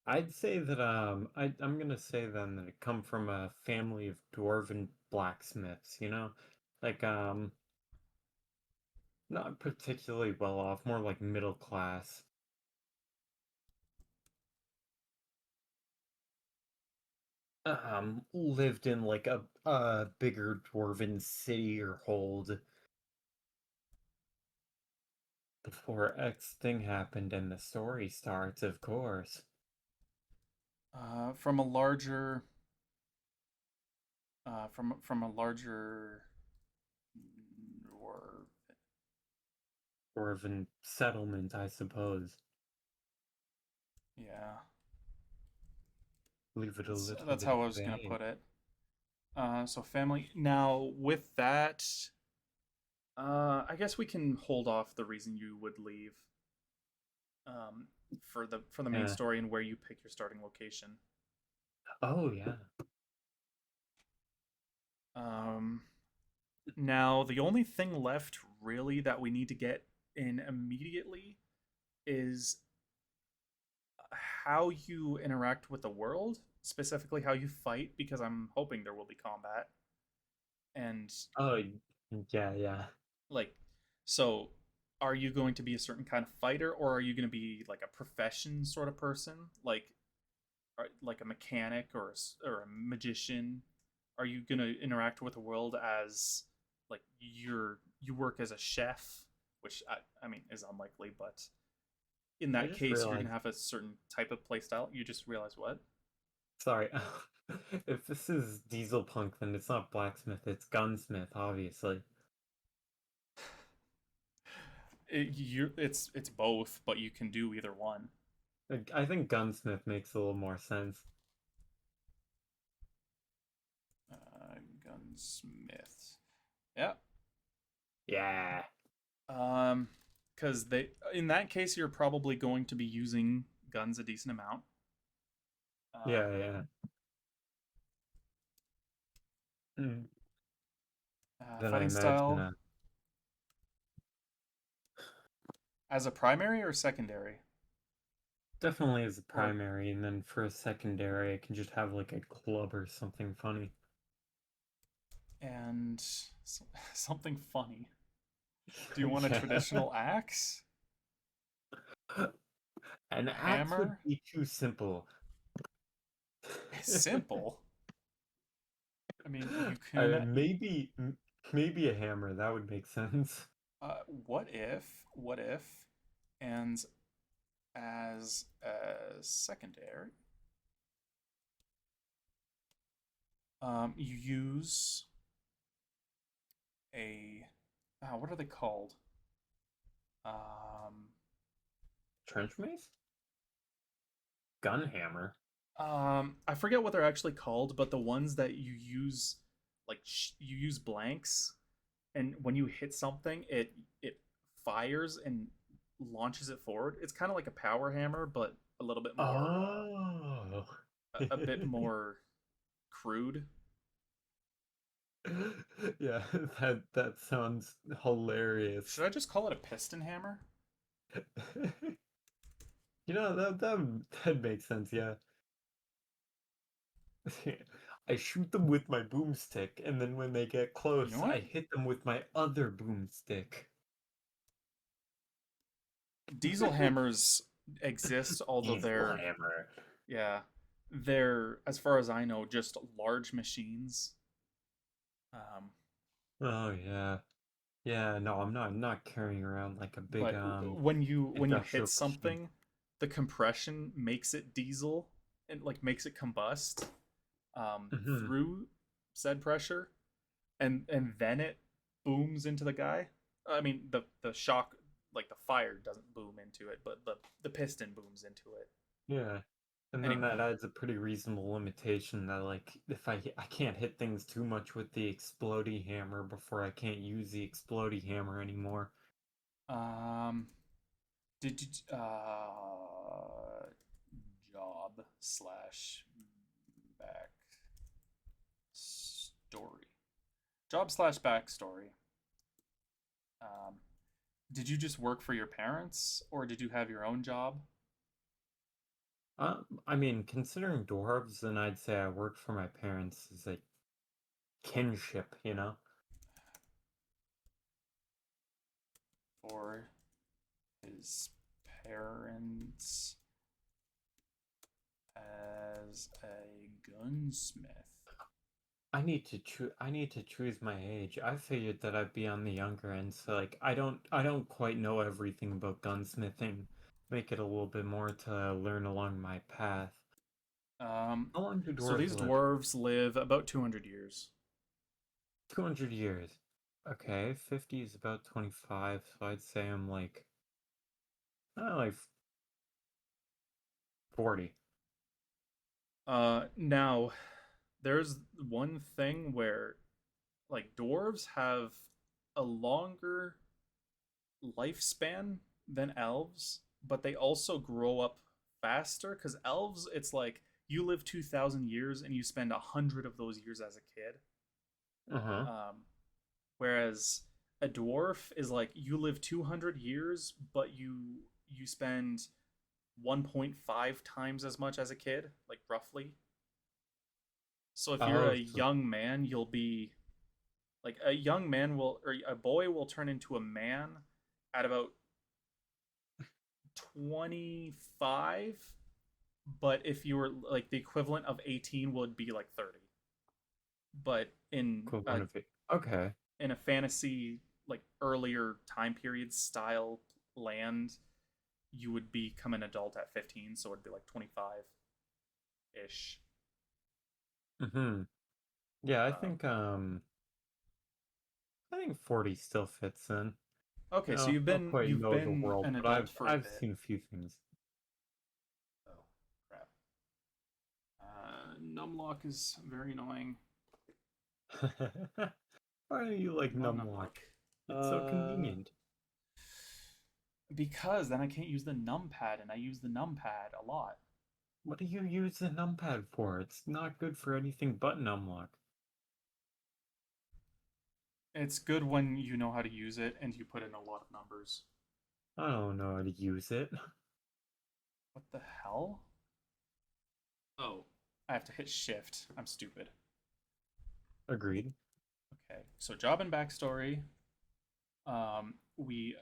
I'd say that I'm gonna say then that it come from a family of dwarven blacksmiths, Like not particularly well off, more like middle class. Lived in like a bigger dwarven city or hold before X thing happened and the story starts, of course. From a larger from a larger or Dwarven settlement, I suppose. yeah, Leave it a little that's bit how I was gonna vague. put it. So family. Now with that, I guess we can hold off the reason you would leave um, for the main Yeah. story and where you pick your starting location. Oh yeah. Um, Now the only thing left really that we need to get in immediately is how you interact with the world, specifically how you fight, because I'm hoping there will be combat. And Oh yeah, yeah. like, so are you going to be a certain kind of fighter, or are you going to be like a profession sort of person, like a mechanic or a magician? Are you going to interact with the world as like you work as a chef, which I mean is unlikely, but in I that just case you're going realized, to have a certain type of playstyle. You just realize what? sorry. If this is Dieselpunk, then it's not blacksmith, it's gunsmith, obviously. It's both, but you can do either one. Like, I think gunsmith makes a little more sense. Gunsmith. Yeah. Yeah. Um. because they in that case you're probably going to be using guns a decent amount. Yeah, Um, yeah. Mm. Then I Fighting imagine style as a primary or secondary, definitely as a or primary, and then for a secondary, I can just have like a club or something funny. and something funny. Do you want a Yeah. traditional axe, An a axe would hammer? be too simple. Simple. I mean, you can. Maybe a hammer, that would make sense. What if? What if? And as a secondary, you use a. What are they called? Um, Trench mace? Gun hammer? I forget what they're actually called, but the ones that you use, like you use blanks, and when you hit something, it fires and launches it forward. It's kind of like a power hammer, but a little bit more, Oh. a bit more crude. Yeah, that sounds hilarious. Should I just call it a piston hammer? That makes sense, yeah. I shoot them with my boomstick, and then when they get You know close, what? I hit them with my other boomstick. Diesel hammers exist, although Diesel they're hammer. yeah, they're as far as I know just large machines. Um, Oh yeah. Yeah, no, I'm not carrying around like a big but when you hit industrial machine. something, the compression makes it diesel and like makes it combust Hmm. through said pressure, and then it booms into the guy. I mean the shock, like the fire doesn't boom into it, but the piston booms into it. Yeah. And then Anyway, that adds a pretty reasonable limitation that like if I can't hit things too much with the explodey hammer before I can't use the explodey hammer anymore. um, did you job slash back story job slash backstory? Um, did you just work for your parents, or did you have your own job? I mean, considering dwarves, then I'd say I worked for my parents as a kinship, you know? For his parents as a gunsmith. I need to choose my age. I figured that I'd be on the younger end, so like I don't quite know everything about gunsmithing. Make it a little bit more to learn along my path. Um, How long do so dwarves these live? dwarves live about 200 years. 200 years. Okay, 50 is about 25, so I'd say I'm like 40. Now, there's one thing where, like, dwarves have a longer lifespan than elves, but they also grow up faster because elves, it's like you live 2,000 years and you spend 100 of those years as a kid. Uh-huh. Whereas a dwarf is like you live 200 years, but you spend 1.5 times as much as a kid, like roughly. So if you're Oh, a so young man, you'll be like a young man will or a boy will turn into a man at about 25, but if you were like the equivalent of 18 would be like 30. But equivalent of it. Okay. in a fantasy like earlier time period style land, you would become an adult at 15, so it'd be like 25 ish. Mm-hmm. Yeah, Um, I think 40 still fits in. okay, so I you've don't been quite you've know the been world, an but adult I've for a I've bit. seen a few things. Oh crap! Numlock is very annoying. Why do you like Come on, numlock? Numlock. It's so Uh, convenient. because then I can't use the numpad, and I use the numpad a lot. What do you use the numpad for? It's not good for anything but numlock. It's good when you know how to use it and you put in a lot of numbers. I don't know how to use it. What the hell? Oh, I have to hit shift. I'm stupid. Agreed. Okay, so job and backstory. We,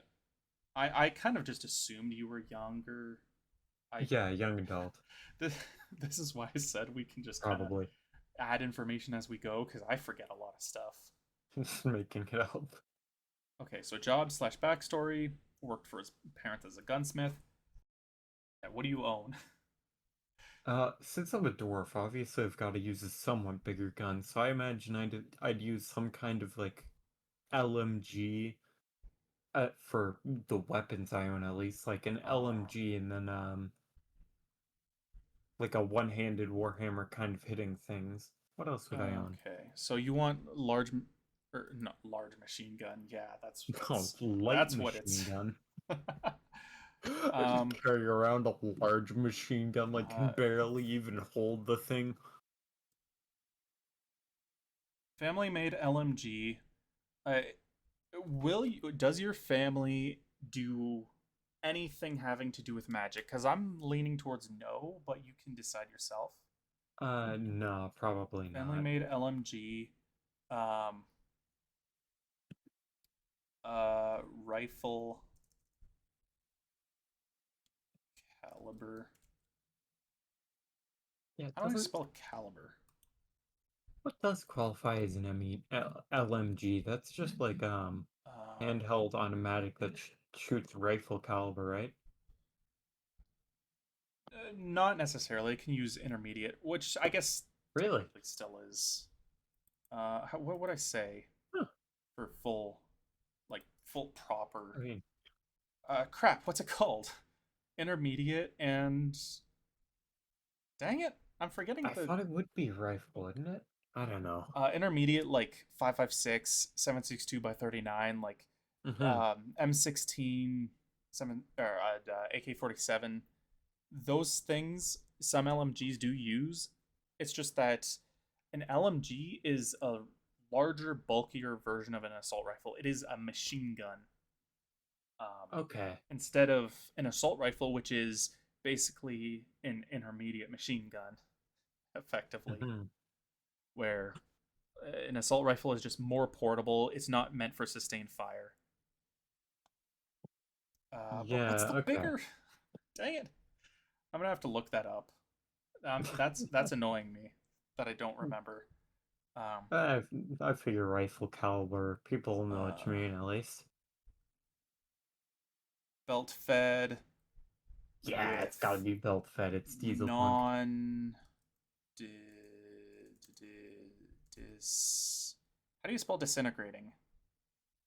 I kind of just assumed you were younger. I, Yeah, young adult, this, this is why I said we can just kind of probably. add information as we go because I forget a lot of stuff. Just making it up. Okay, so job slash backstory. Worked for his parents as a gunsmith. Yeah, what do you own? Since I'm a dwarf, obviously I've got to use a somewhat bigger gun, so I imagine I'd use some kind of like LMG for the weapons I own at least, like an Uh, LMG and then like a one-handed warhammer kind of hitting things. What else would I own? okay, so you want large, or not large machine gun? Yeah, Oh, light that's what machine it's. gun. I just um, carry around a large machine gun, like can uh, barely even hold the thing. family made LMG. Will you? Does your family do anything having to do with magic? Because I'm leaning towards no, but you can decide yourself. No, probably Family not. made LMG. Um, rifle caliber. Yeah, How do I doesn't spell caliber? what does qualify as an LMG? That's just like Uh, handheld automatic that shoots rifle caliber, right? not necessarily. It can use intermediate, which I guess Really? technically still is. What would I say Huh. for full, like full I proper? mean, Crap. What's it called? Intermediate and dang it, I'm forgetting I the thought it would be rifle, wouldn't it? I don't know. intermediate like 5.56, 7.62 by 39, like Mm-hmm. M16, seven or AK-47. Those things some LMGs do use. It's just that an LMG is a larger, bulkier version of an assault rifle. It is a machine gun Okay. instead of an assault rifle, which is basically an intermediate machine gun, effectively, Mm-hmm. where an assault rifle is just more portable. It's not meant for sustained fire. But what's Yeah, the okay. bigger? Dang it! I'm gonna have to look that up. That's annoying me that I don't remember. Um, I I figure rifle caliber. People know what you uh, mean, at least. belt fed Yeah, with it's gotta be belt fed. It's Dieselpunk. non dis. How do you spell disintegrating?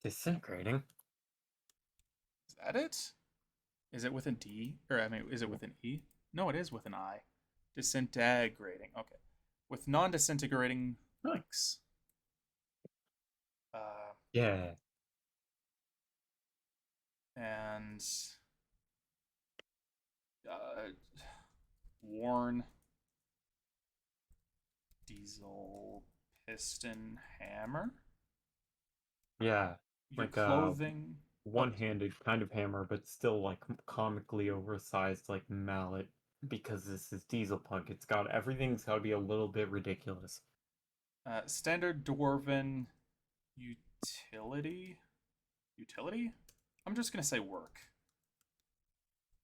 Disintegrating. Is that it? Is it with a D? Or I mean, is it with an E? No, it is with an I. Disintegrating. Okay. With non-disintegrating Huh. links. Uh, Yeah. and uh, worn diesel piston hammer. Yeah. Your Like a clothing. Oh, one-handed kind of hammer, but still like comically oversized like mallet because this is Dieselpunk. It's got everything's got to be a little bit ridiculous. standard dwarven utility. Utility? I'm just gonna say work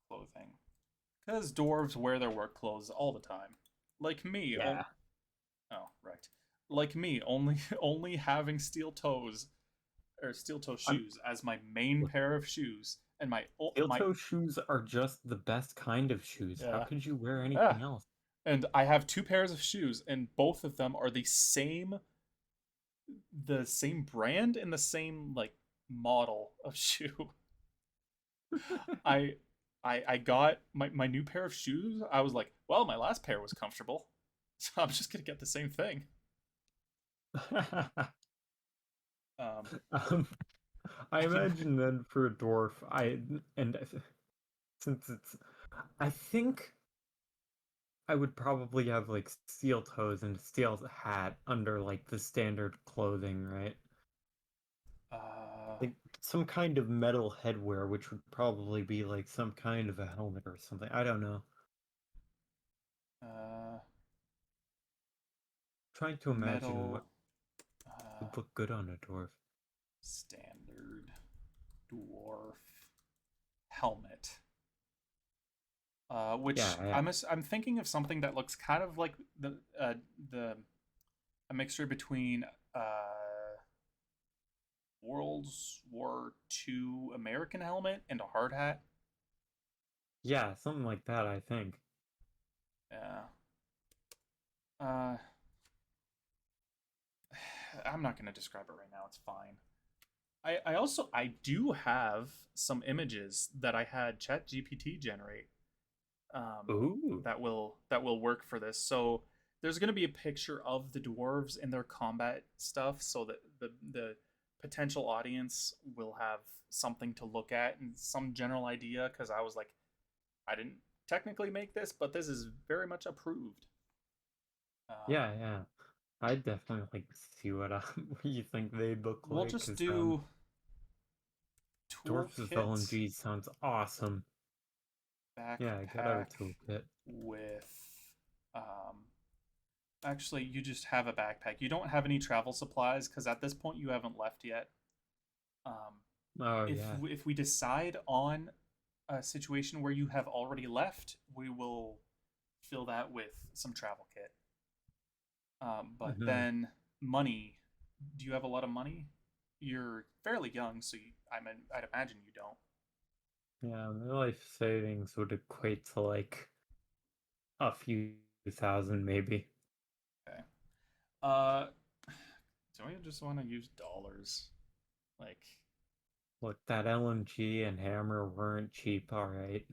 clothing, because dwarves wear their work clothes all the time. Like me. Yeah. Oh, right. Like me, only only having steel toes or steel toe I'm, shoes as my main pair of shoes, and Steel my toe shoes are just the best kind of shoes. How yeah could you wear yeah, anything else? and I have two pairs of shoes, and both of them are the same brand and the same like model of shoe. I I got my new pair of shoes. I was like, well, my last pair was comfortable, so I'm just gonna get the same thing. Um, um, I imagine then for a dwarf, and since it's, I think I would probably have like steel toes and a steel hat under like the standard clothing, right? uh, Like some kind of metal headwear, which would probably be like some kind of a helmet or something. I don't know. uh, Trying to imagine what metal, uh, would look good on a dwarf. standard dwarf helmet. Which Yeah, yeah. I'm thinking of something that looks kind of like the a mixture between World War II American helmet and a hard hat. Yeah, something like that, I think. Yeah. Uh, I'm not gonna describe it right now. It's fine. I do have some images that I had ChatGPT generate Ooh. that will work for this. So there's going to be a picture of the dwarves and their combat stuff, so that the potential audience will have something to look at and some general idea. Because I was like, I didn't technically make this, but this is very much approved. Um, Yeah, yeah. I'd definitely like to see what what you think they'd look we'll like, just because do Dwarfs with toolkit LMG sounds awesome. Yeah, get our backpack toolkit. with um, actually, you just have a backpack. You don't have any travel supplies because at this point you haven't left yet. Um, Oh yeah. if we decide on a situation where you have already left, we will fill that with some travel kit. But Hmm. then money. Do you have a lot of money? You're fairly young, so I'd imagine you don't. Yeah, my life savings would equate to like a few thousand maybe. Okay. Uh, do we just want to use dollars? Like Look, that LMG and hammer weren't cheap, alright.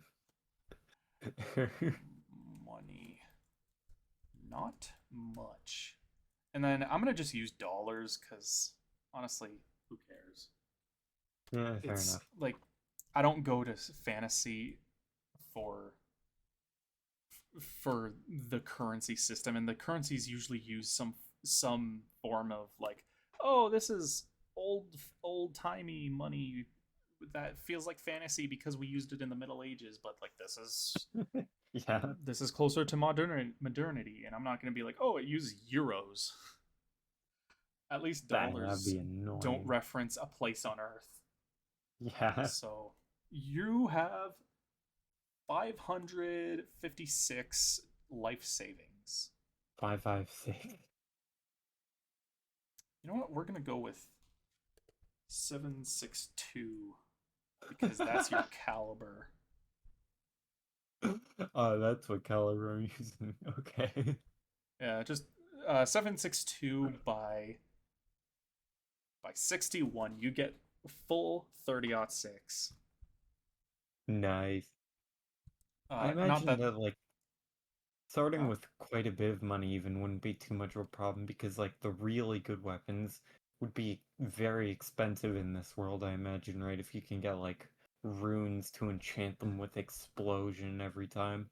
money, not much. And then I'm gonna just use dollars because honestly, who cares? Yeah, fair It's enough. like I don't go to fantasy for the currency system, and the currencies usually use some form of like, oh, this is old timey money that feels like fantasy because we used it in the Middle Ages, but like Yeah, this is closer to modernity, and I'm not going to be like, oh, it uses euros. At least that'd dollars be don't annoying. reference a place on Earth. Yeah, So you have 556 life savings. 556. You know what? We're gonna go with 762 because that's your caliber. Oh, that's what caliber I'm using. Okay. Yeah, just 762 by 61. You get full 30-06. Nice. I Not imagine that. that like starting Huh? with quite a bit of money even wouldn't be too much of a problem because like the really good weapons would be very expensive in this world, I imagine, right? If you can get like runes to enchant them with explosion every time.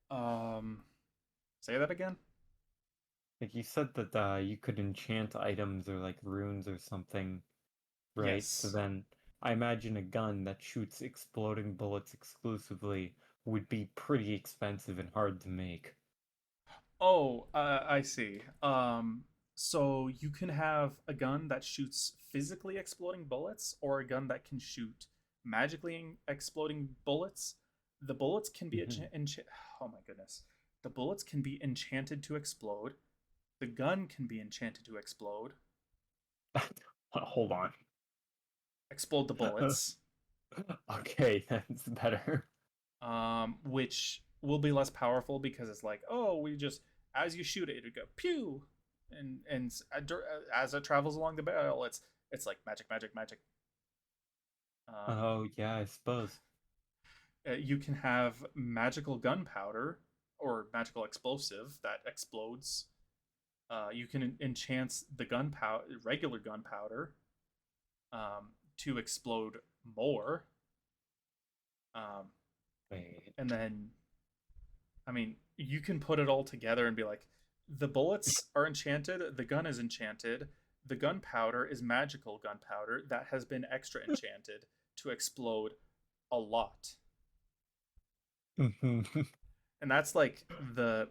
Um, say that again. Like you said that you could enchant items or like runes or something, right? So Yes. then I imagine a gun that shoots exploding bullets exclusively would be pretty expensive and hard to make. Oh, I see. So you can have a gun that shoots physically exploding bullets, or a gun that can shoot magically exploding bullets. The bullets can be Mhm. oh my goodness. The bullets can be enchanted to explode. The gun can be enchanted to explode. Hold on. Explode the bullets. Okay, that's better. Which will be less powerful because it's like, oh, we just as you shoot it, it go pew, and as it travels along the barrel, it's like magic, magic, magic. Um, Oh, yeah, I suppose. you can have magical gunpowder or magical explosive that explodes. You can enchant the gunpowder, regular gunpowder. to explode more. Um, Wait. and then, I mean, you can put it all together and be like, the bullets are enchanted, the gun is enchanted, the gunpowder is magical gunpowder that has been extra enchanted to explode a lot. And that's like the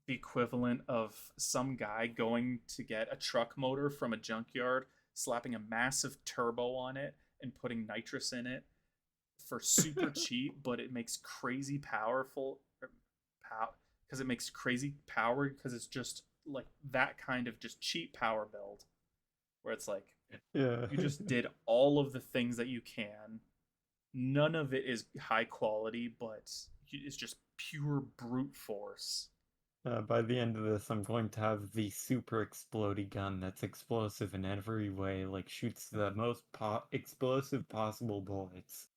equivalent of some guy going to get a truck motor from a junkyard, slapping a massive turbo on it and putting nitrous in it for super cheap, but it makes crazy powerful pow because it makes crazy power because it's just like that kind of just cheap power build where it's like Yeah. you just did all of the things that you can. None of it is high quality, but it's just pure brute force. By the end of this, I'm going to have the super explodey gun that's explosive in every way, like shoots the most explosive possible bullets.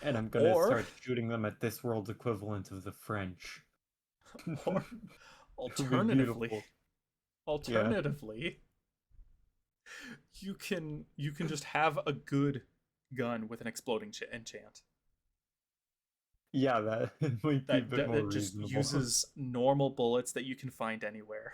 And I'm gonna Or start shooting them at this world's equivalent of the French. or It'll be alternatively beautiful. Yeah. alternatively you can just have a good gun with an exploding enchant Yeah, that might be a that bit more that just reasonable. uses normal bullets that you can find anywhere.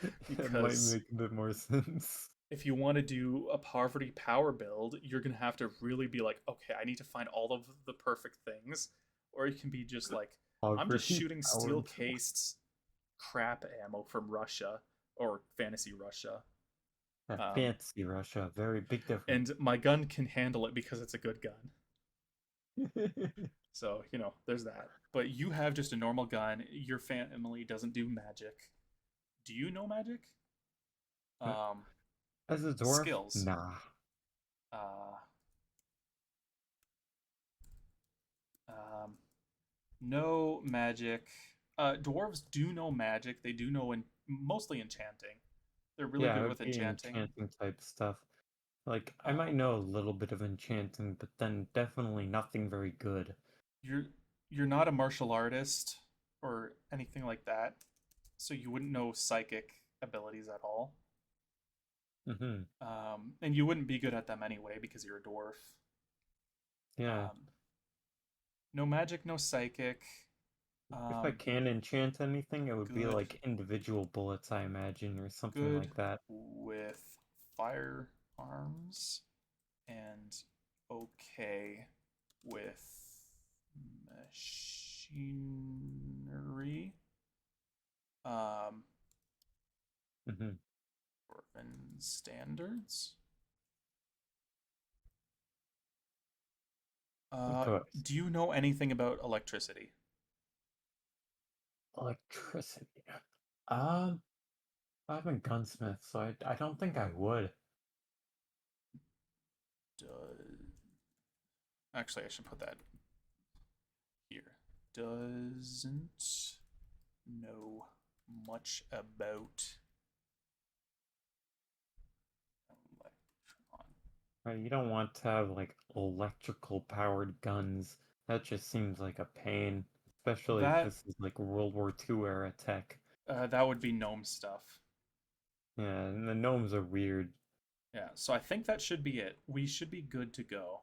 That might Because make a bit more sense. if you want to do a poverty power build, you're going to have to really be like, okay, I need to find all of the perfect things. Or you can be just like, I'm just Poverty shooting steel powered. cased crap ammo from Russia or fantasy Russia. Um, Fancy Russia, very big difference. and my gun can handle it because it's a good gun. So, there's that. But you have just a normal gun. Your family doesn't do magic. Do you know magic? Um, As a dwarf, skills. nah. Uh, um, no magic. Dwarves do know magic. They do know mostly enchanting. They're really Yeah, it good would with be enchanting. enchanting type stuff. Like, I might Um, know a little bit of enchanting, but then definitely nothing very good. you're you're not a martial artist or anything like that, so you wouldn't know psychic abilities at all. Hmm. And you wouldn't be good at them anyway because you're a dwarf. Yeah. Um, no magic, no psychic. If I Um, can enchant anything, it would be good, like individual bullets, I imagine, or something good like that. with firearms, and okay with machinery. Um, Hmm. Dwarven standards. Of course. Do you know anything about electricity? Electricity. Um, I'm a gunsmith, so I don't think I would. Does Actually, I should put that here. Doesn't know much about electron. You don't want to have like electrical powered guns. That just seems like a pain, especially if That this is like World War II era tech. that would be gnome stuff. Yeah, and the gnomes are weird. Yeah, so I think that should be it. We should be good to go.